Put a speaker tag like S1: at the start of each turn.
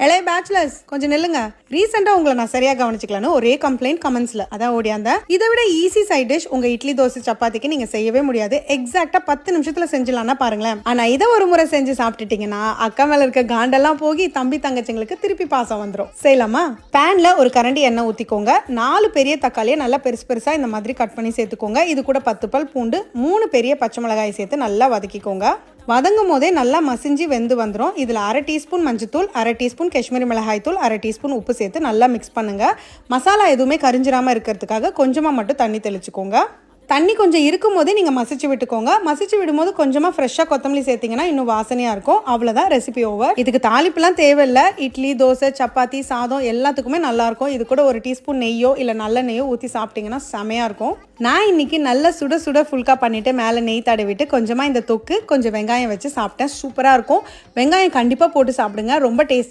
S1: எலே bachelors கொஞ்சம் நில்லுங்க. ரீசெண்டா உங்களை நான் சரியா கவனிச்சுக்கலன்னு ஒரே கம்ப்ளைண்ட் கமெண்ட்ஸ்ல. அதான் ஓடியாந்த இதை விட ஈஸி சைட் டிஷ் உங்க இட்லி தோசை சப்பாத்திக்கு நீங்க செய்யவே முடியாது. எக்ஸாக்டா 10 நிமிஷத்துல செஞ்சலாம்னா பாருங்களேன். ஆனா இதை ஒரு முறை செஞ்சு சாப்பிட்டுட்டீங்கன்னா அக்கா மேல இருக்க காண்டெல்லாம் போகி தம்பி தங்கச்சிங்களுக்கு திருப்பி பாசம் வந்துடும். செய்யலாமா? பேன்ல ஒரு கரண்டி எண்ணெய் ஊத்திக்கோங்க. 4 பெரிய தக்காளியை நல்லா பெருசு பெருசா இந்த மாதிரி கட் பண்ணி சேர்த்துக்கோங்க. இது கூட 10 பல் பூண்டு, 3 பெரிய பச்சை மிளகாய் சேர்த்து நல்லா வதக்கிக்கோங்க. வதங்கும் போதே நல்லா மசிஞ்சு வெந்து வந்துடும். இதில் 1/2 டீஸ்பூன் மஞ்சத்தூள், 1/2 டீஸ்பூன் காஷ்மீரி மிளகாய் தூள், 1/2 டீஸ்பூன் உப்பு சேர்த்து நல்லா மிக்ஸ் பண்ணுங்க. மசாலா எதுவுமே கரிஞ்சிராமல் இருக்கிறதுக்காக கொஞ்சமாக மட்டும் தண்ணி தெளிச்சுக்கோங்க. தண்ணி கொஞ்சம் இருக்கும் போதே நீங்கள் மசிச்சு விட்டுக்கோங்க. மசிச்சு விடும்போது கொஞ்சமாக ஃப்ரெஷ்ஷாக கொத்தமல்லி சேர்த்திங்கன்னா இன்னும் வாசனையாக இருக்கும். அவ்வளோதான், ரெசிபி ஓவர். இதுக்கு தாளிப்புலாம் தேவையில்லை. இட்லி, தோசை, சப்பாத்தி, சாதம் எல்லாத்துக்குமே நல்லாயிருக்கும். இது கூட 1 டீஸ்பூன் நெய்யோ இல்லை நல்ல நெய்யோ ஊற்றி சாப்பிட்டிங்கன்னா செமையாக இருக்கும். நான் இன்னைக்கு நல்லா சுட சுட ஃபுல்கா பண்ணிவிட்டு மேலே நெய் தடவிட்டு கொஞ்சமாக இந்த தொக்கு கொஞ்சம் வெங்காயம் வச்சு சாப்பிட்டேன். சூப்பராக இருக்கும். வெங்காயம் கண்டிப்பாக போட்டு சாப்பிடுங்க, ரொம்ப டேஸ்டி.